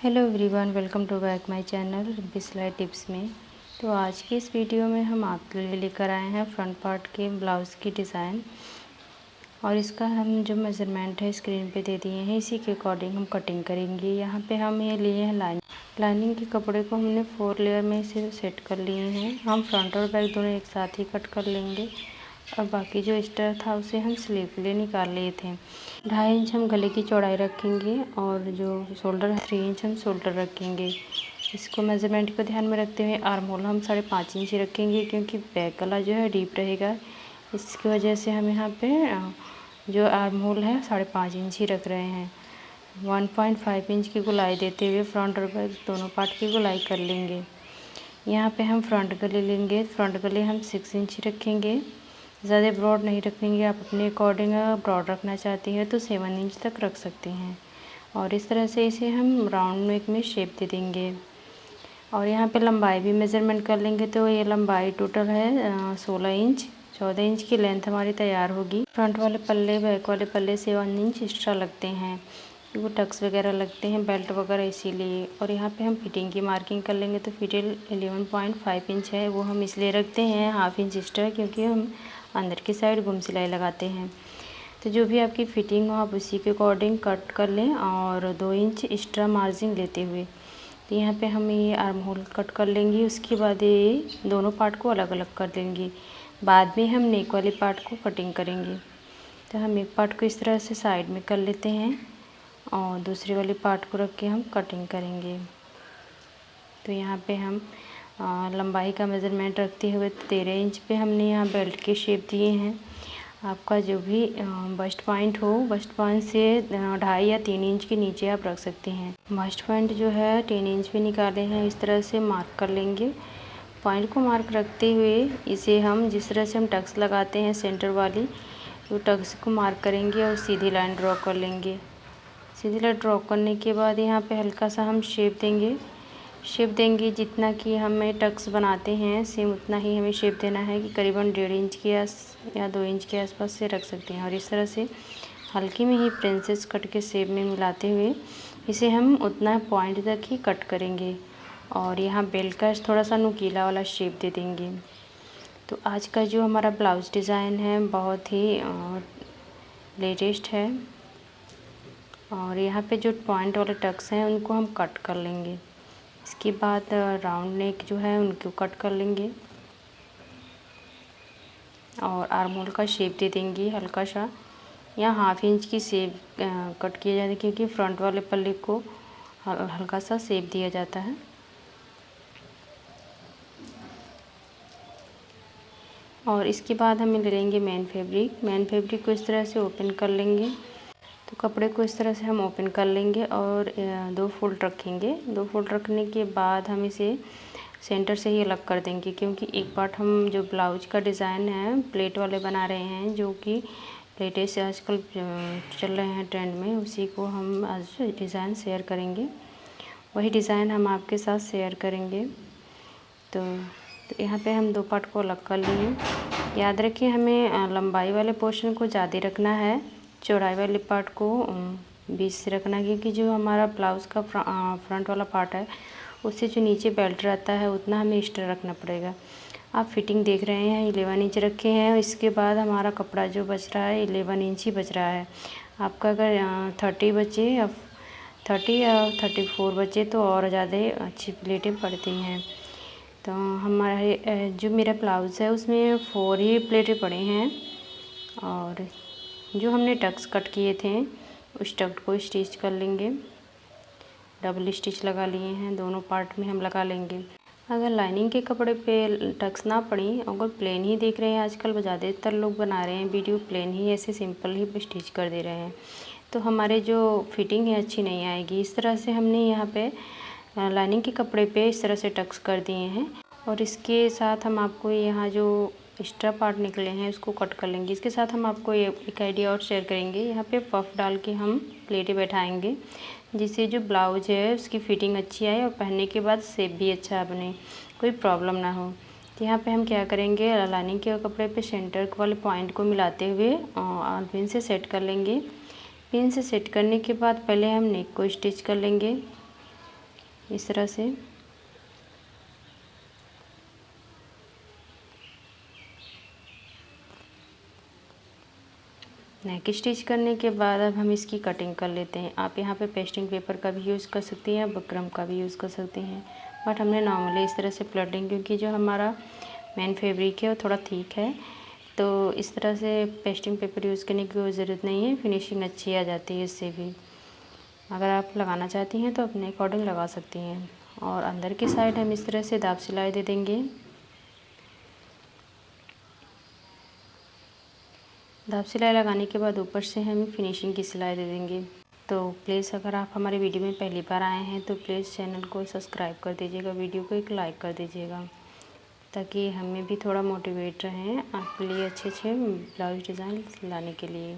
Hello everyone, welcome to back my channel Rimpy सिलाई tips में। तो आज की इस वीडियो में हम आपके लिए लेकर आए हैं फ्रंट पार्ट के ब्लाउज़ की डिज़ाइन। और इसका हम जो मेज़रमेंट है स्क्रीन पे दे दिए हैं, इसी के अकॉर्डिंग हम कटिंग करेंगे। यहाँ पे हम ये लिए हैं लाइनिंग के कपड़े को हमने 4 लेयर में इसे सेट कर लिए हैं। हम फ्रंट और बैक दोनों एक साथ ही कट कर लेंगे। और बाकी जो एक्स्ट्रा था उसे हम स्लीव के लिए निकाल लिए थे। 2.5 इंच हम गले की चौड़ाई रखेंगे और जो शोल्डर है 3 इंच हम शोल्डर रखेंगे। इसको मेज़रमेंट को ध्यान में रखते हुए आर्म होल हम 5.5 इंच रखेंगे, क्योंकि बैक गला जो है डीप रहेगा। इसकी वजह से हम यहाँ पे जो आर्म होल है 5.5 इंच ही रख रहे हैं। 1.5 इंच की गोलाई देते हुए फ्रंट और बैक दोनों पार्ट की गोलाई कर लेंगे। यहाँ पे हम फ्रंट गले लेंगे। फ्रंट गले हम 6 इंच रखेंगे, ज़्यादा ब्रॉड नहीं रखेंगे। आप अपने अकॉर्डिंग ब्रॉड रखना चाहती हैं तो 7 इंच तक रख सकते हैं। और इस तरह से इसे हम राउंड नेक में शेप दे देंगे। और यहाँ पे लंबाई भी मेज़रमेंट कर लेंगे। तो ये लंबाई टोटल है 16 इंच। 14 इंच की लेंथ हमारी तैयार होगी। फ्रंट वाले पल्ले बैक वाले पल्ले से 1 इंच एक्स्ट्रा लगते हैं, वो टक्स वगैरह लगते हैं, बेल्ट वगैरह, इसीलिए। और यहाँ पे हम फिटिंग की मार्किंग कर लेंगे। तो फिटिंग 11.5 इंच है, वो हम इसलिए रखते हैं 1/2 इंच एक्स्ट्रा, क्योंकि हम अंदर की साइड गुम सिलाई लगाते हैं। तो जो भी आपकी फिटिंग हो आप उसी के अकॉर्डिंग कट कर लें, और 2 इंच एक्स्ट्रा मार्जिन लेते हुए। तो यहाँ पे हम ये आर्म होल कट कर लेंगे। उसके बाद ये दोनों पार्ट को अलग अलग कर लेंगे। बाद में हम नेक वाले पार्ट को कटिंग करेंगे। तो हम एक पार्ट को इस तरह से साइड में कर लेते हैं और दूसरे वाले पार्ट को रख के हम कटिंग करेंगे। तो यहाँ पे हम लंबाई का मेज़रमेंट रखते हुए 13 इंच पे हमने यहाँ बेल्ट के शेप दिए हैं। आपका जो भी बस्ट पॉइंट हो, बस्ट पॉइंट से 2.5 या 3 इंच के नीचे आप रख सकते हैं। बस्ट पॉइंट जो है 10 इंच पे निकाले हैं, इस तरह से मार्क कर लेंगे। पॉइंट को मार्क रखते हुए इसे हम जिस तरह से हम टक्स लगाते हैं सेंटर वाली, तो टक्स को मार्क करेंगे और सीधी लाइन ड्रॉ कर लेंगे। सीधी लाइन ड्रॉ करने के बाद यहाँ पे हल्का सा हम शेप देंगे। जितना कि हमें टक्स बनाते हैं सेम उतना ही हमें शेप देना है, कि करीबन 1.5 इंच के या 2 इंच के आसपास से रख सकते हैं। और इस तरह से हल्की में ही प्रिंसेस कट के शेप में मिलाते हुए इसे हम उतना पॉइंट तक ही कट करेंगे। और यहाँ बेल्ट का थोड़ा सा नुकीला वाला शेप दे देंगे। तो आज का जो हमारा ब्लाउज डिज़ाइन है बहुत ही लेटेस्ट है। और यहाँ पे जो पॉइंट वाले टक्स हैं उनको हम कट कर लेंगे। इसके बाद राउंड नेक जो है उनको कट कर लेंगे और आर्म होल का शेप दे देंगे हल्का सा। यहाँ 1/2 इंच की शेप कट किया जाता है, क्योंकि फ्रंट वाले पल्ले को हल्का सा शेप दिया जाता है। और इसके बाद हम ले लेंगे मेन फैब्रिक को इस तरह से ओपन कर लेंगे। तो कपड़े को इस तरह से हम ओपन कर लेंगे और 2 फोल्ड रखेंगे। 2 फोल्ड रखने के बाद हम इसे सेंटर से ही अलग कर देंगे, क्योंकि एक पार्ट हम जो ब्लाउज का डिज़ाइन है प्लेट वाले बना रहे हैं, जो कि लेटेस्ट आजकल चल रहे हैं ट्रेंड में, उसी को हम आज डिज़ाइन शेयर करेंगे। वही डिज़ाइन हम आपके साथ शेयर करेंगे। तो यहाँ पे हम 2 पार्ट को अलग कर लिए। याद रखिए हमें लंबाई वाले पोर्शन को ज़्यादा रखना है, चौड़ाई वाले पार्ट को 20 से रखना है, क्योंकि जो हमारा ब्लाउज़ का फ्रंट वाला पार्ट है उससे जो नीचे बेल्ट रहता है उतना हमें एक्स्ट्रा रखना पड़ेगा। आप फिटिंग देख रहे हैं 11 इंच रखे हैं। इसके बाद हमारा कपड़ा जो बच रहा है 11 इंच ही बच रहा है। आपका अगर 30 बचे या 30 या 34 बचे तो और ज़्यादा अच्छी प्लेटें पड़ती हैं। तो हमारे जो मेरा ब्लाउज़ है उसमें 4 ही प्लेटें पड़े हैं। और जो हमने टक्स कट किए थे उस टक्स को स्टिच कर लेंगे। डबल स्टिच लगा लिए हैं, दोनों पार्ट में हम लगा लेंगे। अगर लाइनिंग के कपड़े पे टक्स ना पड़ी, अगर प्लेन ही देख रहे हैं, आजकल ज़्यादातर लोग बना रहे हैं वीडियो प्लेन ही ऐसे सिंपल ही स्टिच कर दे रहे हैं, तो हमारे जो फिटिंग है अच्छी नहीं आएगी। इस तरह से हमने यहाँ पे लाइनिंग के कपड़े पे इस तरह से टक्स कर दिए हैं। और इसके साथ हम आपको यहाँ जो एक्स्ट्रा पार्ट निकले हैं उसको कट कर लेंगे। इसके साथ हम आपको एक आइडिया और शेयर करेंगे। यहाँ पे पफ डाल के हम प्लेटें बैठाएंगे, जिससे जो ब्लाउज है उसकी फिटिंग अच्छी आए और पहनने के बाद शेप भी अच्छा बने, कोई प्रॉब्लम ना हो। तो यहाँ पे हम क्या करेंगे, लाइनिंग के कपड़े पे सेंटर वाले पॉइंट को मिलाते हुए पिन से सेट कर लेंगे। पिन से सेट करने के बाद पहले हम नेक को स्टिच कर लेंगे। इस तरह से। नेक स्टिच करने के बाद अब हम इसकी कटिंग कर लेते हैं। आप यहाँ पे पेस्टिंग पेपर का भी यूज़ कर सकती हैं, बुकरम का भी यूज़ कर सकती हैं, बट हमने नॉर्मली इस तरह से प्लटिंग, क्योंकि जो हमारा मेन फैब्रिक है वो थोड़ा थिक है, तो इस तरह से पेस्टिंग पेपर यूज़ करने की कोई ज़रूरत नहीं है, फिनिशिंग अच्छी आ जाती है इससे भी। अगर आप लगाना चाहती हैं तो अपने अकॉर्डिंग लगा सकती हैं। और अंदर की साइड हम इस तरह से दाब सिलाई दे देंगे। दाब सिलाई लगाने के बाद ऊपर से हम फिनिशिंग की सिलाई दे देंगे। तो प्लीज़ अगर आप हमारे वीडियो में पहली बार आए हैं तो प्लीज़ चैनल को सब्सक्राइब कर दीजिएगा, वीडियो को एक लाइक कर दीजिएगा, ताकि हमें भी थोड़ा मोटिवेट रहें आपके लिए अच्छे अच्छे ब्लाउज डिज़ाइन लाने के लिए।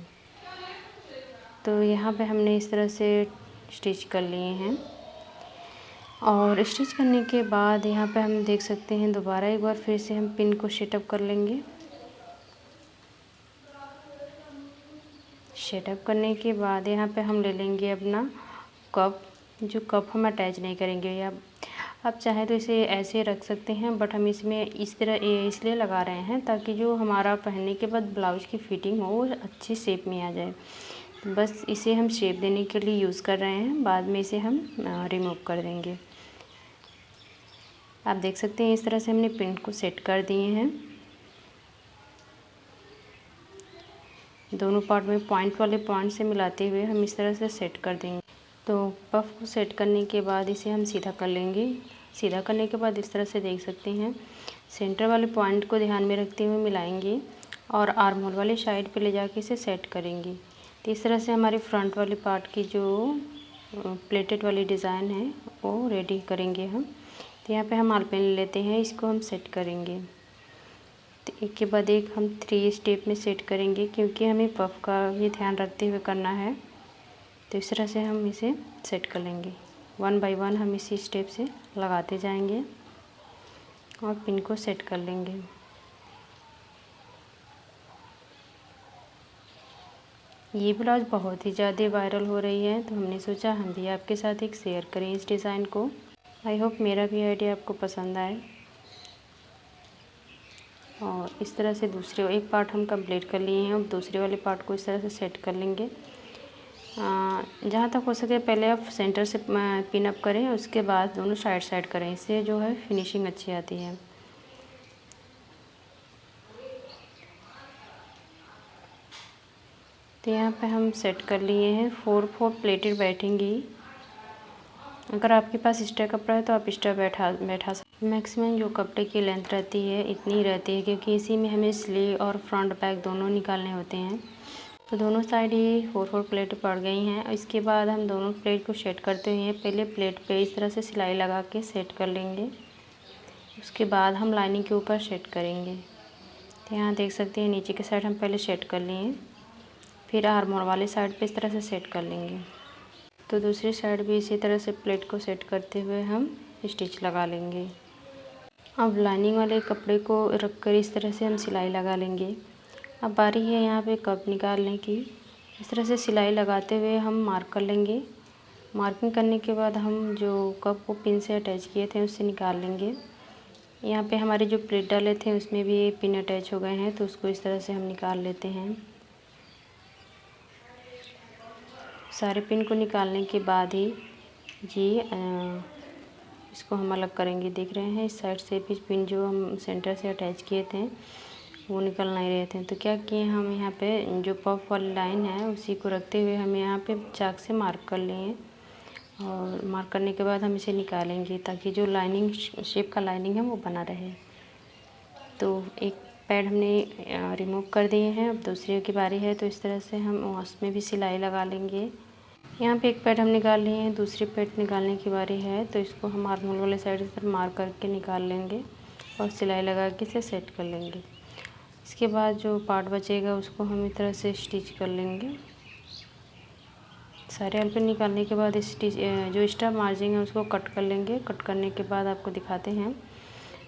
तो यहाँ पे हमने इस तरह से स्टिच कर लिए हैं। और स्टिच करने के बाद यहाँ पे हम देख सकते हैं दोबारा एक बार फिर से हम पिन को सेटअप कर लेंगे। सेटअप करने के बाद यहाँ पे हम ले लेंगे अपना कप। जो कप हम अटैच नहीं करेंगे, या आप चाहे तो इसे ऐसे रख सकते हैं, बट हम इसमें इस तरह इसलिए लगा रहे हैं ताकि जो हमारा पहनने के बाद ब्लाउज की फिटिंग हो वो अच्छी शेप में आ जाए। तो बस इसे हम शेप देने के लिए यूज़ कर रहे हैं, बाद में इसे हम रिमूव कर देंगे। आप देख सकते हैं इस तरह से हमने पिन को सेट कर दिए हैं। दोनों पार्ट में पॉइंट वाले पॉइंट से मिलाते हुए हम इस तरह से सेट कर देंगे। तो पफ को सेट करने के बाद इसे हम सीधा कर लेंगे। सीधा करने के बाद इस तरह से देख सकते हैं सेंटर वाले पॉइंट को ध्यान में रखते हुए मिलाएंगे और आर्म होल वाले साइड पे ले जाके इसे सेट करेंगे। तो इस तरह से हमारी फ्रंट वाली पार्ट की जो प्लेटेड वाली डिज़ाइन है वो रेडी करेंगे हम। तो यहाँ पे हम आलपेन ले लेते हैं, इसको हम सेट करेंगे। तो एक के बाद एक हम 3 स्टेप में सेट करेंगे, क्योंकि हमें पफ का भी ध्यान रखते हुए करना है। तो इस तरह से हम इसे सेट कर लेंगे। 1 बाय 1 हम इसी स्टेप से लगाते जाएंगे और पिन को सेट कर लेंगे। ये ब्लाउज बहुत ही ज़्यादा वायरल हो रही है, तो हमने सोचा हम भी आपके साथ एक शेयर करें इस डिज़ाइन को। आई होप मेरा भी आइडिया आपको पसंद आए। और इस तरह से दूसरे एक पार्ट हम कंप्लीट कर लिए हैं, अब दूसरे वाले पार्ट को इस तरह से सेट कर लेंगे। जहाँ तक हो सके पहले आप सेंटर से पिन अप करें, उसके बाद दोनों साइड करें, इससे जो है फिनिशिंग अच्छी आती है। तो यहाँ पे हम सेट कर लिए हैं। 4 प्लेटेड बैठेंगी। अगर आपके पास एक्स्ट्रा कपड़ा है तो आप एक्स्ट्रा बैठा सकते। मैक्सिमम जो कपड़े की लेंथ रहती है इतनी ही रहती है, क्योंकि इसी में हमें स्लीव और फ्रंट बैक दोनों निकालने होते हैं। तो दोनों साइड ही 4 प्लेट पड़ गई हैं। इसके बाद हम दोनों प्लेट को सेट करते हुए पहले प्लेट पे इस तरह से सिलाई लगा के सेट कर लेंगे। उसके बाद हम लाइनिंग के ऊपर सेट करेंगे। तो यहाँ देख सकते हैं नीचे के साइड हम पहले सेट कर लिए, फिर आर्म होल वाले साइड पे इस तरह से सेट कर लेंगे। तो दूसरी साइड भी इसी तरह से प्लेट को सेट करते हुए हम स्टिच लगा लेंगे। अब लाइनिंग वाले कपड़े को रख कर इस तरह से हम सिलाई लगा लेंगे। अब बारी है यहाँ पे कप निकालने की। इस तरह से सिलाई लगाते हुए हम मार्क कर लेंगे। मार्किंग करने के बाद हम जो कप को पिन से अटैच किए थे उससे निकाल लेंगे। यहाँ पे हमारे जो प्लेट डाले थे उसमें भी पिन अटैच हो गए हैं, तो उसको इस तरह से हम निकाल लेते हैं। सारे पिन को निकालने के बाद ही जी इसको हम अलग करेंगे। देख रहे हैं इस साइड से भी पिन जो हम सेंटर से अटैच किए थे वो निकल नहीं रहे थे, तो क्या किए हम यहाँ पे जो पफ वाली लाइन है उसी को रखते हुए हम यहाँ पे चाक से मार्क कर लिए। और मार्क करने के बाद हम इसे निकालेंगे ताकि जो लाइनिंग शेप का लाइनिंग है वो बना रहे। तो एक पैड हमने रिमूव कर दिए हैं, अब दूसरे की बारी है, तो इस तरह से हम उसमें भी सिलाई लगा लेंगे। यहाँ पे एक पैड हम निकाल लिए हैं, दूसरी पैड निकालने की बारी है, तो इसको हम आर्म होल वाले साइड पर मार्क करके निकाल लेंगे और सिलाई लगा के इसे सेट कर लेंगे। इसके बाद जो पार्ट बचेगा उसको हम इस तरह से स्टिच कर लेंगे। सारे आलपिन निकालने के बाद स्टिच जो एक्स्ट्रा मार्जिन है उसको कट कर लेंगे। कट करने के बाद आपको दिखाते हैं,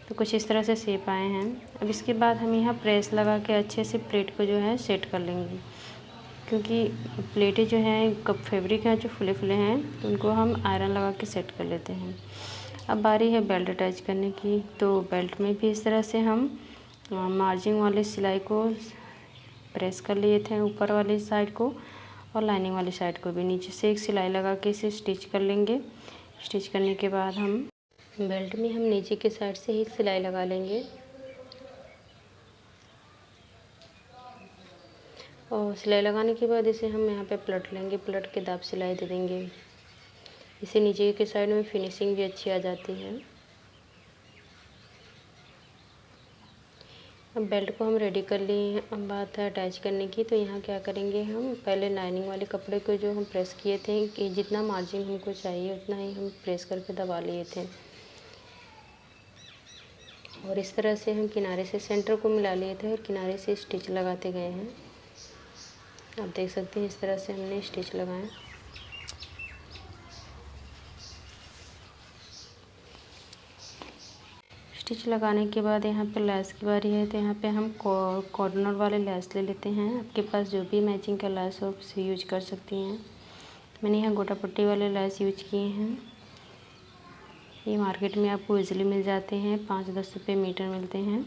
तो कुछ इस तरह से शेप आए हैं। अब इसके बाद हम यहाँ प्रेस लगा के अच्छे से प्लेट को जो है सेट कर लेंगे। क्योंकि प्लेटें जो हैं कप फैब्रिक हैं जो फुले फुले हैं, तो उनको हम आयरन लगा के सेट कर लेते हैं। अब बारी है बेल्ट अटैच करने की। तो बेल्ट में भी इस तरह से हम मार्जिन वाले सिलाई को प्रेस कर लिए थे, ऊपर वाली साइड को और लाइनिंग वाली साइड को भी नीचे से एक सिलाई लगा के इसे स्टिच कर लेंगे। स्टिच करने के बाद हम बेल्ट में हम नीचे के साइड से ही सिलाई लगा लेंगे और सिलाई लगाने के बाद इसे हम यहाँ पे पलट लेंगे। पलट के दाब सिलाई दे देंगे। इसे नीचे के साइड में फिनिशिंग भी अच्छी आ जाती है। अब बेल्ट को हम रेडी कर लिए हैं। अब बात है अटैच करने की। तो यहाँ क्या करेंगे, हम पहले लाइनिंग वाले कपड़े को जो हम प्रेस किए थे कि जितना मार्जिन हमको चाहिए उतना ही हम प्रेस करके दबा लिए थे और इस तरह से हम किनारे से सेंटर को मिला लिए थे और किनारे से स्टिच लगाते गए हैं। आप देख सकते हैं इस तरह से हमने स्टिच लगाए। स्टिच लगाने के बाद यहाँ पे लेस की बारी है। तो यहाँ पे हम कॉर्नर वाले लेस ले लेते हैं। आपके पास जो भी मैचिंग का लेस हो उसे यूज कर सकती हैं। मैंने यहाँ गोटा पट्टी वाले लेस यूज किए हैं। ये मार्केट में आपको इजीली मिल जाते हैं, 5-10 रुपये मीटर मिलते हैं।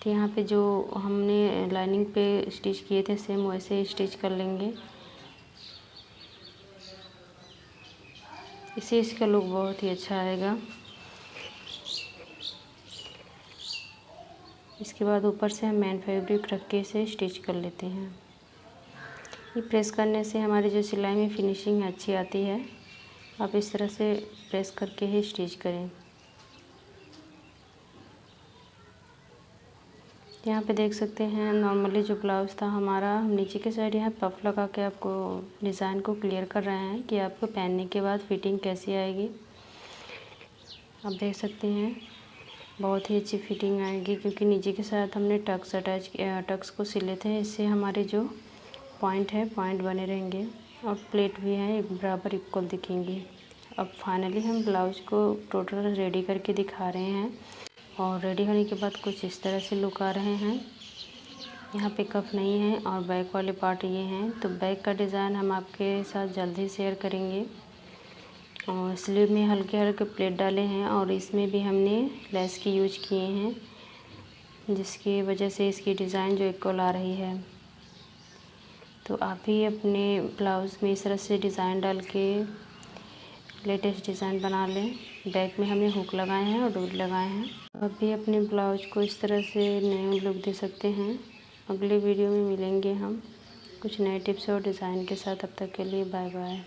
तो यहाँ पे जो हमने लाइनिंग पे स्टिच किए थे सेम वैसे स्टिच कर लेंगे। इससे इसका लुक बहुत ही अच्छा आएगा। इसके बाद ऊपर से हम मेन फैब्रिक रख के इसे स्टिच कर लेते हैं। ये प्रेस करने से हमारी जो सिलाई में फिनिशिंग अच्छी आती है। आप इस तरह से प्रेस करके ही स्टिच करें। यहाँ पे देख सकते हैं नॉर्मली जो ब्लाउज़ था हमारा, हम नीचे के साइड यहाँ पफ लगा के आपको डिज़ाइन को क्लियर कर रहे हैं कि आपको पहनने के बाद फिटिंग कैसी आएगी। आप देख सकते हैं बहुत ही अच्छी फिटिंग आएगी, क्योंकि नीचे के साथ हमने टक्स अटैच किया, टक्स को सिले थे। इससे हमारे जो पॉइंट है पॉइंट बने रहेंगे और प्लेट भी है एक बराबर इक्वल दिखेंगी। अब फाइनली हम ब्लाउज़ को टोटल रेडी करके दिखा रहे हैं और रेडी होने के बाद कुछ इस तरह से लुक आ रहे हैं। यहाँ पे कफ नहीं है और बैक वाले पार्ट ये हैं। तो बैक का डिज़ाइन हम आपके साथ जल्द ही शेयर करेंगे। और स्लीव में हल्के हल्के प्लेट डाले हैं और इसमें भी हमने लेस की यूज किए हैं, जिसकी वजह से इसकी डिज़ाइन जो इक्वल आ रही है। तो आप भी अपने ब्लाउज़ में इस तरह से डिज़ाइन डाल के लेटेस्ट डिज़ाइन बना लें। बैक में हमने हुक लगाए हैं और डोरी लगाए हैं। आप भी अपने ब्लाउज को इस तरह से नए लुक दे सकते हैं। अगले वीडियो में मिलेंगे हम कुछ नए टिप्स और डिज़ाइन के साथ। अब तक के लिए बाय बाय।